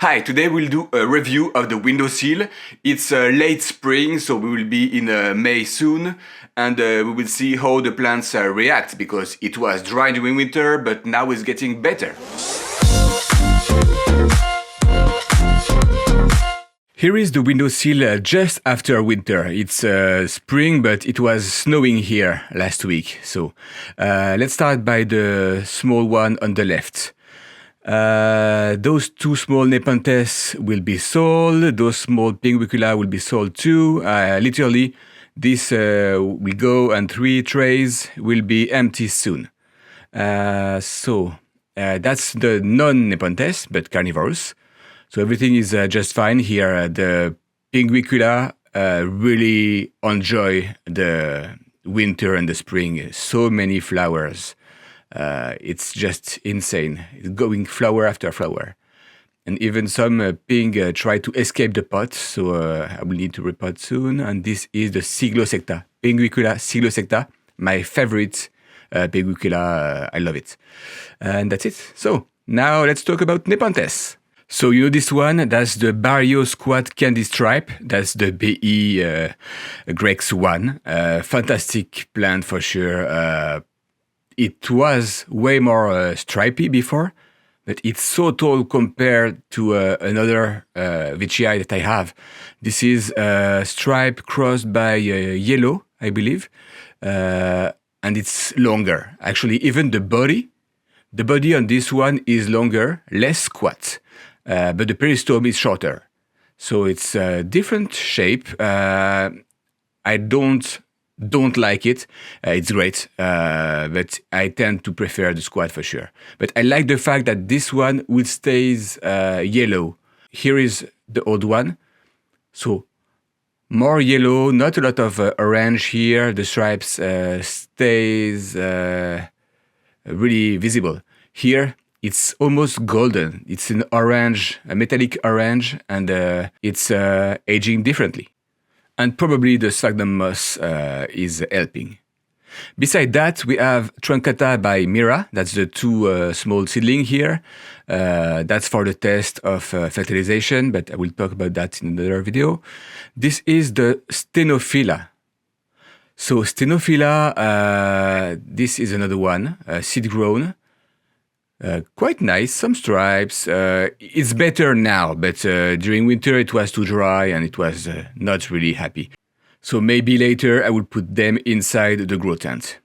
Hi, today we'll do a review of the Windowsill. It's late spring, so we will be in May soon, and we will see how the plants react, because it was dry during winter, but now it's getting better. Here is the windowsill just after winter. It's spring, but it was snowing here last week. So let's start by the small one on the left. Those two small Nepenthes will be sold. Those small Pinguicula will be sold too. Literally, this will go, and 3 trays will be empty soon. So that's the non-Nepenthes, but carnivorous. So everything is just fine here. The Pinguicula really enjoy the winter and the spring. So many flowers. It's just insane. It's going flower after flower. And even some ping try to escape the pot, so I will need to repot soon. And this is the Cyglosecta, Pinguicula Cyglosecta, my favorite Pinguicula. I love it. And that's it. So now let's talk about Nepenthes. So you know this one, that's the Barrio Squat Candy Stripe. That's the BE Grex one. Fantastic plant for sure. It was way more stripy before, but it's so tall compared to another VCI that I have. This is stripe crossed by yellow, I believe, and it's longer. Actually, even the body on this one is longer, less squat, but the peristome is shorter. So it's a different shape. I don't like it. It's great, but I tend to prefer the squat for sure. But I like the fact that this one will stays yellow. Here is the old one. So more yellow, not a lot of orange here. The stripes stays really visible. Here it's almost golden. It's an orange, a metallic orange, and it's aging differently. And probably the sphagnum moss is helping. Beside that, we have Truncata by Mira. That's the two small seedling here. That's for the test of fertilization, but I will talk about that in another video. This is the Stenophila. So Stenophila, this is another one, seed grown. Quite nice, some stripes. It's better now, but during winter it was too dry and it was not really happy. So maybe later I will put them inside the grow tent.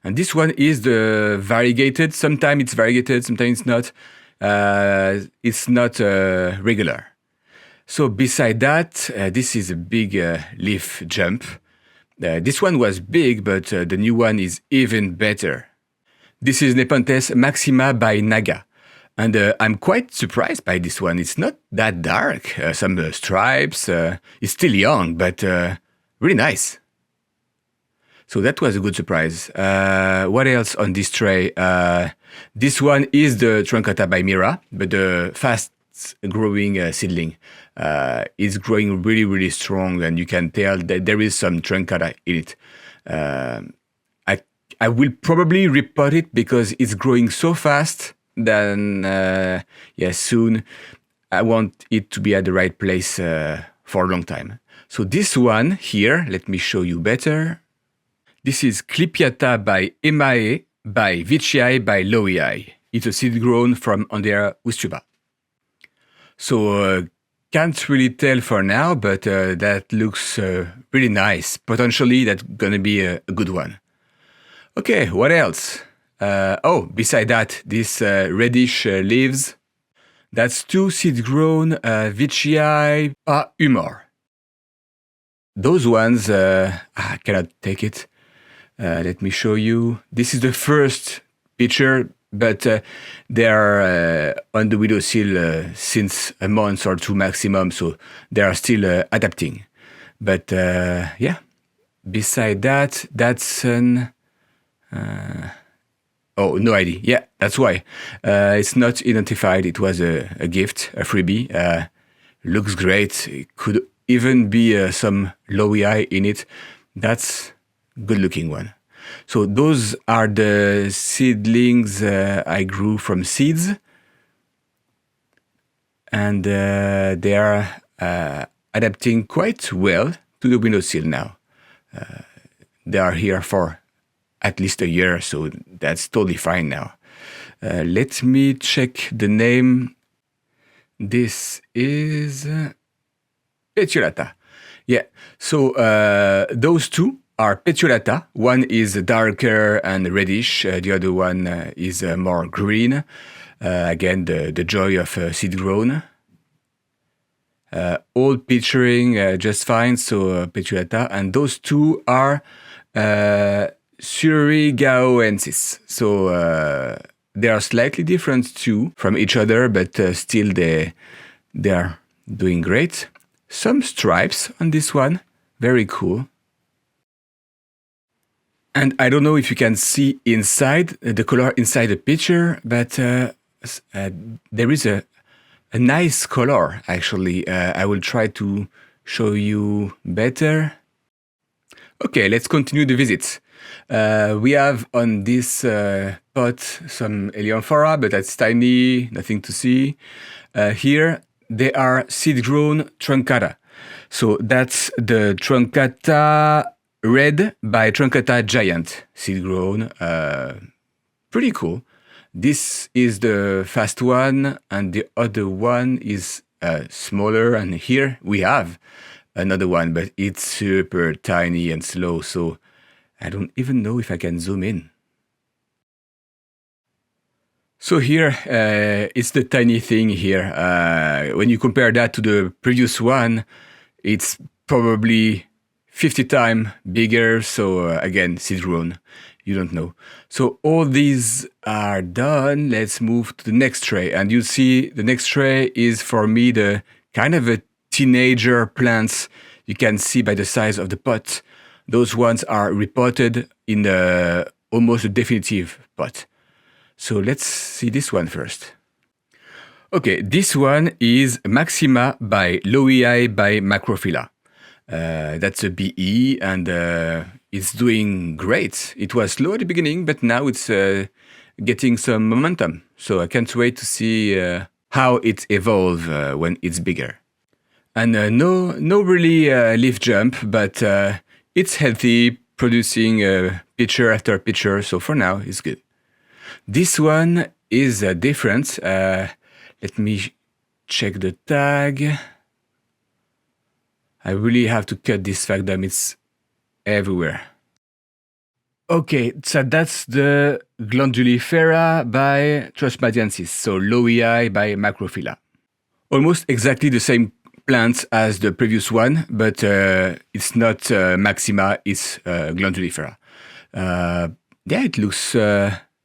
And this one is the variegated. Sometimes it's variegated, sometimes it's not. It's not regular. So beside that, this is a big leaf jump. This one was big, but the new one is even better. This is Nepenthes Maxima by Naga. And I'm quite surprised by this one. It's not that dark. Some stripes. It's still young, but really nice. So that was a good surprise. What else on this tray? This one is the Truncata by Mira, but the fast-growing seedling. It's growing really, really strong, and you can tell that there is some Truncata in it. I will probably repot it because it's growing so fast that soon I want it to be at the right place for a long time. So this one here, let me show you better. This is Clipiata by Emae by Vicii by Loei. It's a seed grown from Andrea Ustruba. So can't really tell for now, but that looks really nice. Potentially that's gonna be a good one. Okay, what else? Beside that, this reddish leaves. That's 2 seed-grown Vicii humor. Those ones, I cannot take it. Let me show you. This is the first picture, but they are on the windowsill since a month or 2 maximum, so they are still adapting. But beside that, that's an... no idea. Yeah, that's why. It's not identified. It was a gift, a freebie. Looks great. It could even be some Loei in it. That's a good looking one. So those are the seedlings I grew from seeds. and they are adapting quite well to the windowsill now. They are here for at least a year, so that's totally fine now. Let me check the name. This is Petiolata. Yeah, so those two are Petiolata. One is darker and reddish, the other one is more green. Again, the joy of seed grown. All picturing just fine, so Petiolata. And those two are Surigaoensis. So they are slightly different too from each other, but still they are doing great. Some stripes on this one, very cool. And I don't know if you can see inside the color inside the picture, but there is a nice color actually. I will try to show you better. Okay, let's continue the visit. We have on this pot some Eleonphora, but that's tiny, nothing to see. Here they are seed-grown truncata. So that's the truncata red by truncata giant, seed-grown. Pretty cool. This is the fast one, and the other one is smaller. And here we have another one, but it's super tiny and slow, so I don't even know if I can zoom in. So here, it's the tiny thing here. When you compare that to the previous one, it's probably 50 times bigger. So again, seed grown, you don't know. So all these are done. Let's move to the next tray. And you see the next tray is for me the kind of a teenager plants. You can see by the size of the pot. Those ones are repotted in the almost a definitive pot. So let's see this one first. Okay, this one is Maxima by Lowii by Macrophylla. That's a BE, and it's doing great. It was slow at the beginning, but now it's getting some momentum. So I can't wait to see how it evolves when it's bigger. And no really leaf jump, but it's healthy, producing picture after picture. So for now, it's good. This one is different. Let me check the tag. I really have to cut this sphagnum. It's everywhere. Okay, so that's the Glandulifera by Trusmadiensis, so Lowii by Macrophylla. Almost exactly the same plants as the previous one, but it's not Maxima, it's Glandulifera. Yeah, it looks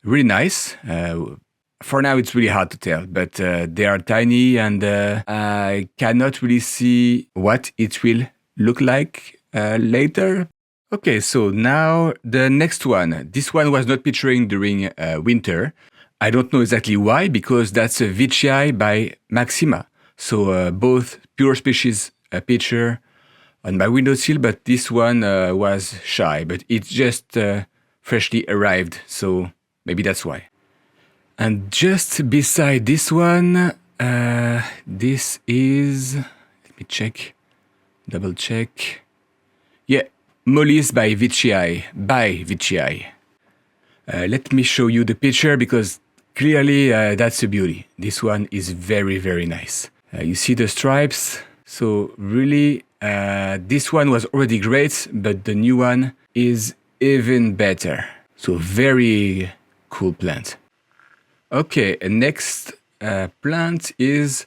really nice. For now, it's really hard to tell, but they are tiny, and I cannot really see what it will look like later. Okay, so now the next one. This one was not picturing during winter. I don't know exactly why, because that's a Vicii by Maxima. So both pure species picture on my windowsill, but this one was shy, but it just freshly arrived, so maybe that's why. And just beside this one, this is, let me check, double check. Yeah, Mollis by Vicii, let me show you the picture, because clearly that's a beauty. This one is very, very nice. You see the stripes, so really this one was already great, but the new one is even better. So very cool plant. Okay, next plant is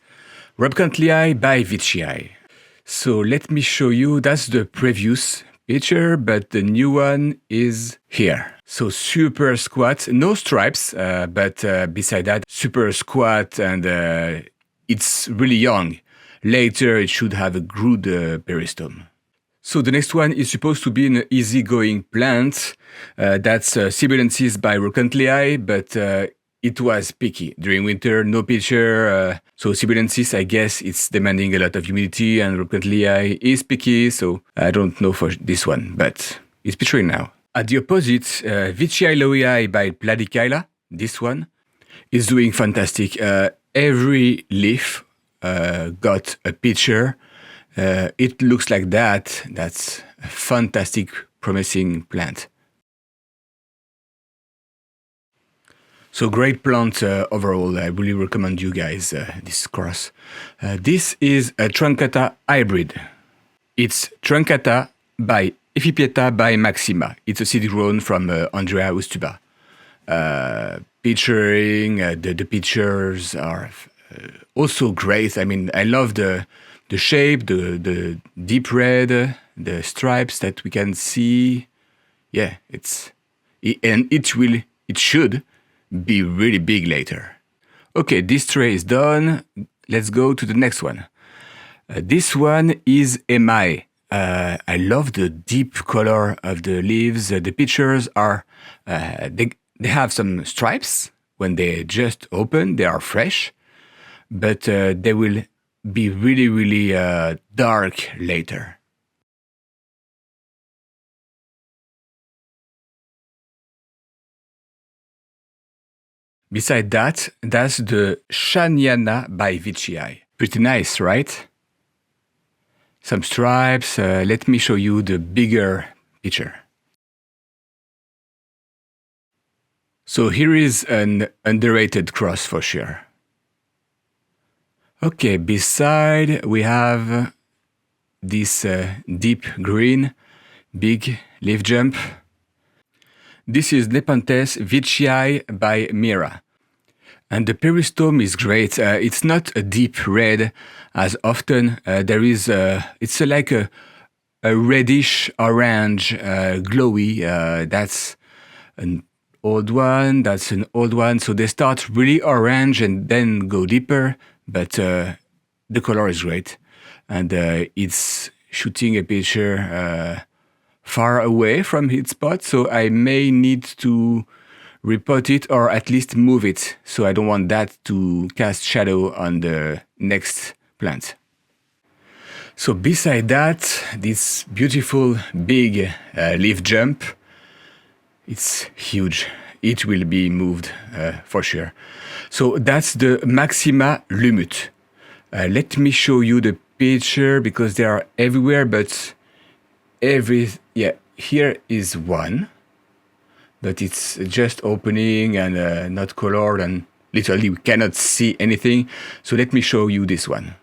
Rubcantlii by Vicii. So let me show you, that's the previous picture, but the new one is here. So super squat, no stripes, but beside that, super squat, and it's really young. Later, it should have a good peristome. So the next one is supposed to be an easygoing plant. That's Sibulensis by Rubcantlii, but it was picky. During winter, no picture. So Sibulensis, I guess it's demanding a lot of humidity, and Rubcantlii is picky, so I don't know for this one, but it's picturing now. At the opposite, Vicii Lowii by Platykyla, this one, is doing fantastic. Every leaf got a picture. It looks like that. That's a fantastic, promising plant. So great plant overall. I really recommend you guys this cross. This is a Truncata hybrid. It's Truncata by Epiphyta by Maxima. It's a seed grown from Andrea Ustuba. Picturing the pictures are also great. I mean, I love the shape, the deep red, the stripes that we can see. Yeah, it should be really big later. Okay, this tray is done. Let's go to the next one. This one is Emai. I love the deep color of the leaves. The pictures are they have some stripes when they just open. They are fresh, but they will be really, really dark later. Beside that, that's the Shanyana by Vicii. Pretty nice, right? Some stripes. Let me show you the bigger picture. So here is an underrated cross for sure. Okay, beside we have this deep green, big leaf jump. This is Nepenthes Vicii by Mira. And the peristome is great. It's not a deep red as often. It's like a reddish orange, glowy. That's an old one. That's an old one. So they start really orange and then go deeper. But the color is great. And it's shooting a picture far away from its spot. So I may need to repot it or at least move it. So I don't want that to cast shadow on the next plant. So beside that, this beautiful big leaf jump, it's huge. It will be moved for sure. So that's the Maxima Lumut. Let me show you the picture because they are everywhere, but here is one. But it's just opening and not colored and literally we cannot see anything. So let me show you this one.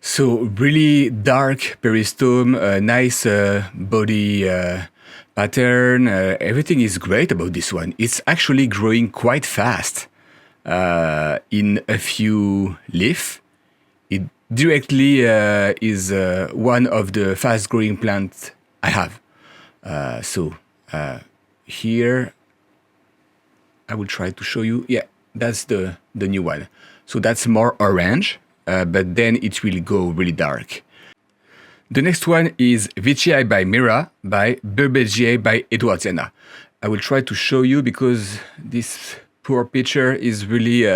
So really dark peristome, nice body pattern. Everything is great about this one. It's actually growing quite fast in a few leaves. It directly is one of the fast growing plants I have. Here, I will try to show you. Yeah, that's the new one. So that's more orange, but then it will go really dark. The next one is Vicii by Mira by Berbegier by Edwardiana. I will try to show you because this poor picture is really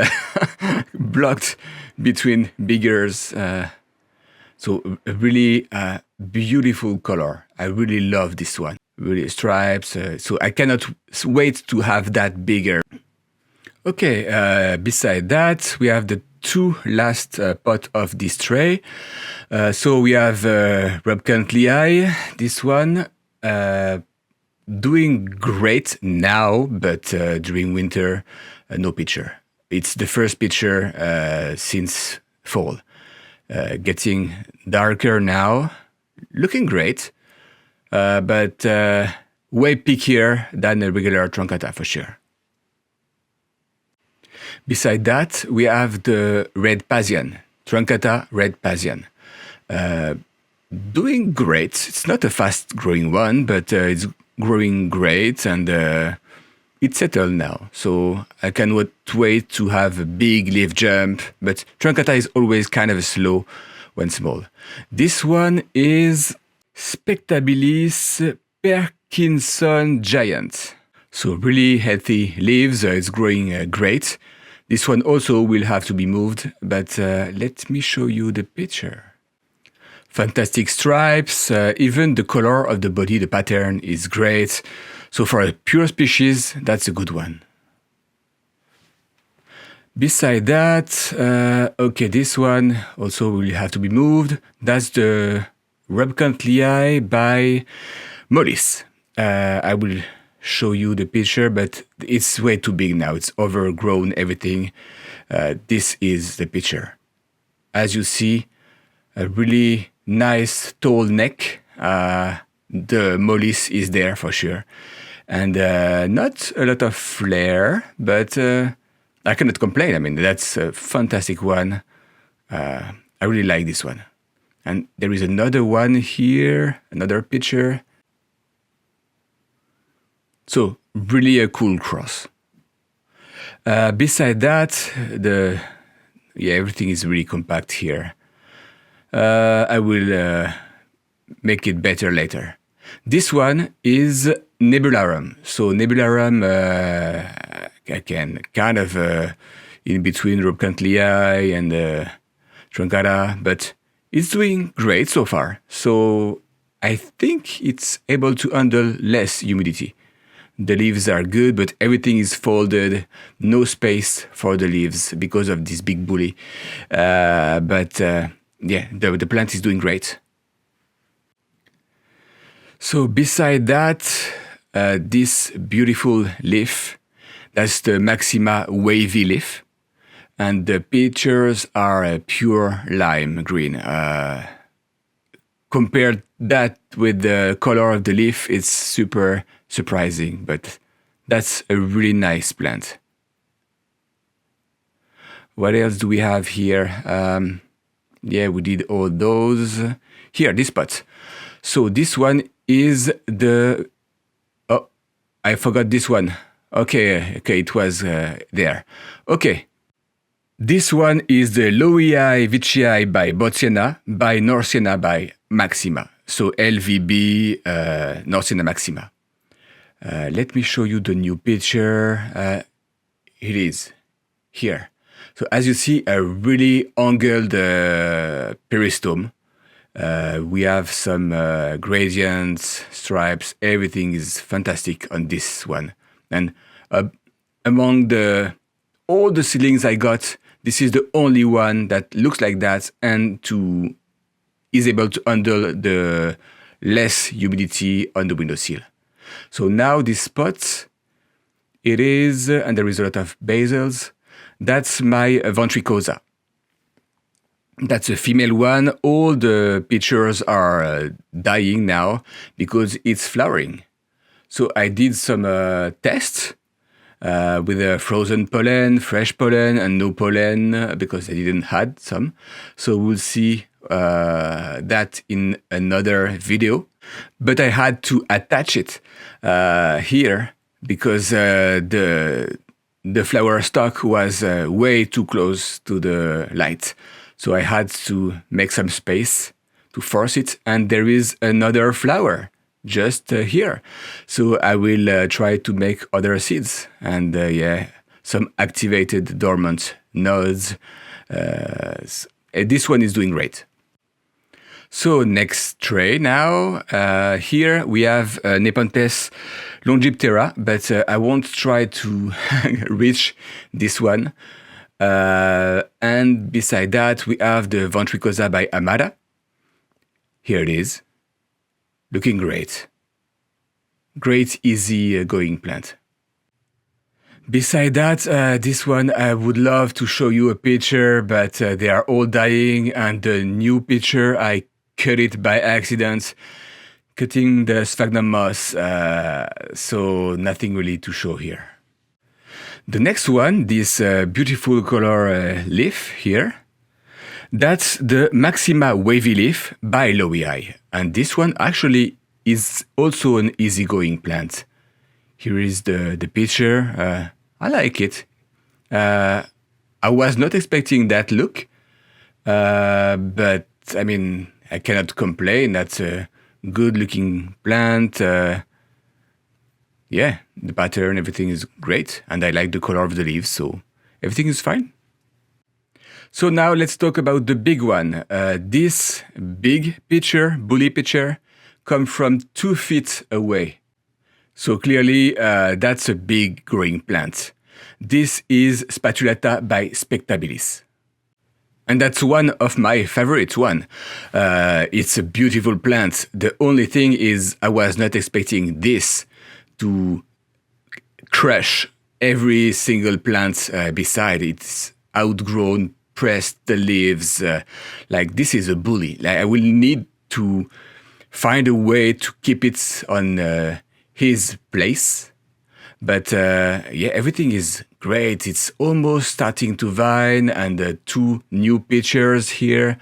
blocked between biggers. So a really beautiful color. I really love this one. Really stripes. So I cannot wait to have that bigger. Okay, beside that, we have the two last pot of this tray. So we have Rubcantlii, this one, doing great now, but during winter, no picture. It's the first picture since fall. Getting darker now, looking great. But way pickier than a regular Truncata for sure. Beside that, we have the Red Pasian, Truncata Red Pasian. Doing great. It's not a fast-growing one, but it's growing great and it's settled now. So I cannot wait to have a big leaf jump, but Truncata is always kind of slow when small. This one is Spectabilis Perkinson Giant. So really healthy leaves, it's growing great. This one also will have to be moved, but let me show you the picture. Fantastic stripes, even the color of the body, the pattern is great. So for a pure species, that's a good one. Beside that, okay, this one also will have to be moved. That's the Rubcantlii by Mollis. I will show you the picture, but it's way too big now. It's overgrown, everything. This is the picture. As you see, a really nice tall neck. The Mollis is there for sure. And not a lot of flair, but I cannot complain. I mean, that's a fantastic one. I really like this one. And there is another one here, another picture. So really a cool cross. Beside that, everything is really compact here. I will make it better later. This one is Nebularum. So Nebularum, kind of in between Rubcantlii and Truncata, but it's doing great so far. So I think it's able to handle less humidity. The leaves are good, but everything is folded, no space for the leaves because of this big bully. The plant is doing great. So beside that, this beautiful leaf, that's the Maxima wavy leaf. And the pictures are pure lime green. Compared that with the color of the leaf, it's super surprising, but that's a really nice plant. What else do we have here? We did all those. Here, this pot. So this one is the... Oh, I forgot this one. Okay, it was there. Okay. This one is the Lowiae Vicii by Botsiana, by Norsiana by Maxima. So LVB Norsiana Maxima. Let me show you the new picture. It is here. So as you see, a really angled peristome. We have some gradients, stripes, everything is fantastic on this one. And among all the ceilings I got, this is the only one that looks like that and is able to handle the less humidity on the windowsill. So now this spot, it is, and there is a lot of basils, that's my ventricosa. That's a female one. All the pictures are dying now because it's flowering. So I did some tests with a frozen pollen, fresh pollen, and no pollen because I didn't had some. So we'll see that in another video. But I had to attach it here because the flower stalk was way too close to the light. So I had to make some space to force it. And there is another flower just here. So I will try to make other seeds and some activated dormant nodes. This one is doing great. So next tray now. Here we have Nepenthes longiptera, but I won't try to reach this one. And beside that, we have the ventricosa by Amada. Here it is. Looking great. Great, easy going plant. Beside that, this one, I would love to show you a picture, but they are all dying. And the new picture, I cut it by accident, cutting the sphagnum moss. So nothing really to show here. The next one, this beautiful color leaf here, that's the Maxima wavy leaf by Lowiae. And this one actually is also an easygoing plant. Here is the picture. I like it. I was not expecting that look, but I mean, I cannot complain. That's a good looking plant. Yeah, the pattern, everything is great. And I like the color of the leaves, so everything is fine. So now let's talk about the big one. This big pitcher, bully pitcher, come from 2 feet away. So clearly that's a big growing plant. This is Spatulata by Spectabilis. And that's one of my favorite one. It's a beautiful plant. The only thing is I was not expecting this to crush every single plant beside. It's outgrown, pressed the leaves. Like this is a bully. Like I will need to find a way to keep it on his place. But yeah, everything is great. It's almost starting to vine, and 2 new pictures here.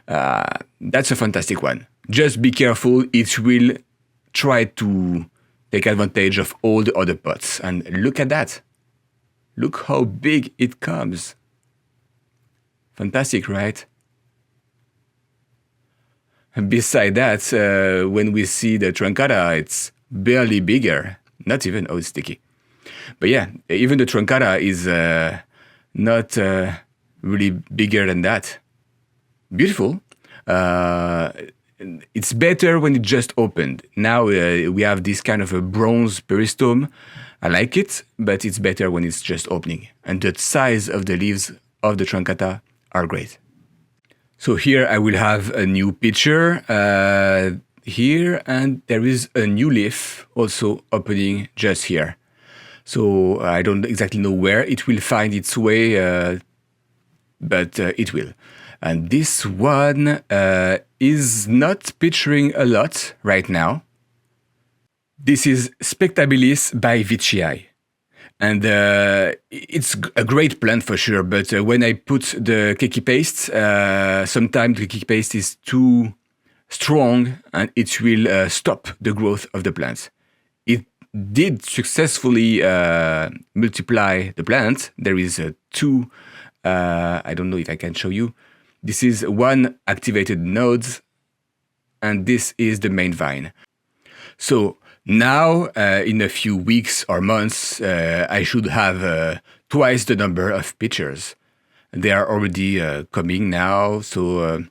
That's a fantastic one. Just be careful. It will try to take advantage of all the other pots. And look at that. Look how big it comes. Fantastic, right? And beside that, when we see the truncata, it's barely bigger. Not even, oh, it's sticky. But yeah, even the truncata is not really bigger than that. Beautiful. It's better when it just opened. Now we have this kind of a bronze peristome. I like it, but it's better when it's just opening. And the size of the leaves of the truncata are great. So here I will have a new picture here, and there is a new leaf also opening just here. So I don't exactly know where it will find its way, but it will. And this one is not picturing a lot right now. This is Spectabilis by Vicii. And it's a great plant for sure, but when I put the cakey paste, sometimes the cakey paste is too strong and it will stop the growth of the plant. It did successfully multiply the plant. There is 2, I don't know if I can show you. This is 1 activated node, and this is the main vine. So now, in a few weeks or months, I should have twice the number of pictures. They are already coming now, so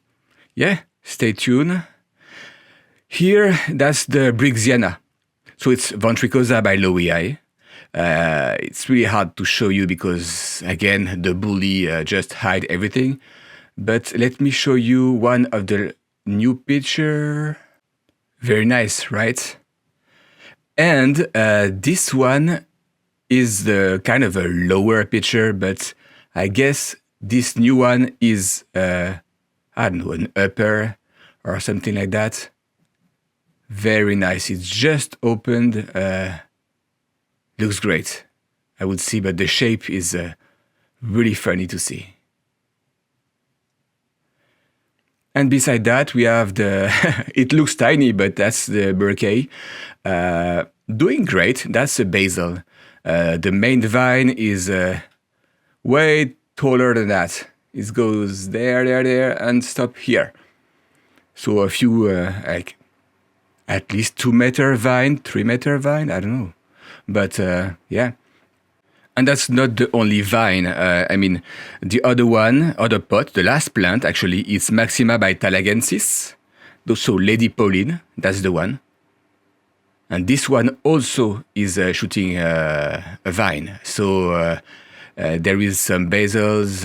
yeah, stay tuned. Here, that's the Brixiana. So it's Ventricosa by Lowii. It's really hard to show you because, again, the bully just hide everything. But let me show you one of the new picture. Very nice, right? And this one is the kind of a lower picture, but I guess this new one is, I don't know, an upper or something like that. Very nice. It's just opened. Looks great, I would see, but the shape is really funny to see. And beside that, we have the, it looks tiny, but that's the bouquet. Doing great. That's a basil. The main vine is way taller than that. It goes there, and stop here. So a few, like at least 2-meter vine, 3-meter vine, I don't know. But yeah. And that's not the only vine. I mean, the other pot, the last plant actually, is Maxima by Talagensis. So Lady Pauline, that's the one. And this one also is shooting a vine. So there is some basils,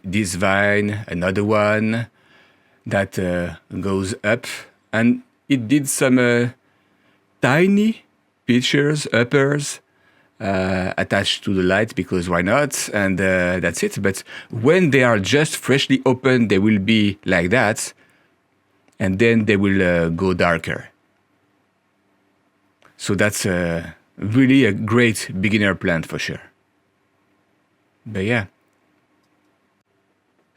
this vine, another one that goes up. And it did some tiny pictures, uppers, attached to the light because why not? And that's it. But when they are just freshly opened, they will be like that. And then they will go darker. So that's really a great beginner plant for sure. But yeah.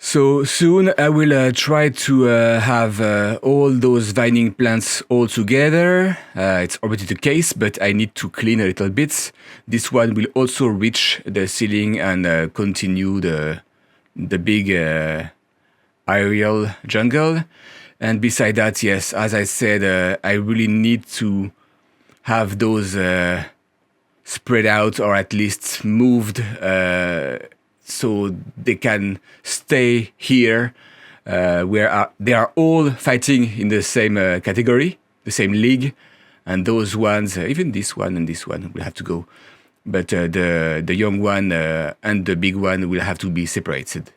So soon I will try to have all those vining plants all together. It's already the case, but I need to clean a little bit. This one will also reach the ceiling and continue the big aerial jungle. And beside that, yes, as I said, I really need to have those spread out or at least moved so they can stay here where they are all fighting in the same category, the same league. And those ones, even this one and this one, will have to go. but the young one and the big one will have to be separated.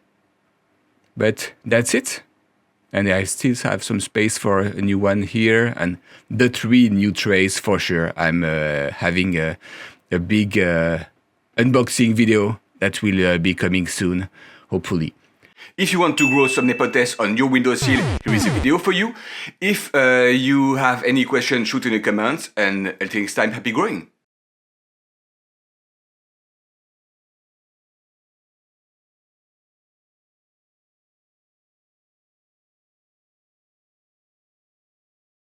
But that's it. And I still have some space for a new one here, and the 3 new trays for sure. I'm having a big unboxing video that will be coming soon, hopefully. If you want to grow some Nepenthes on your windowsill, here is a video for you. If you have any questions, shoot in the comments, and until next time, happy growing!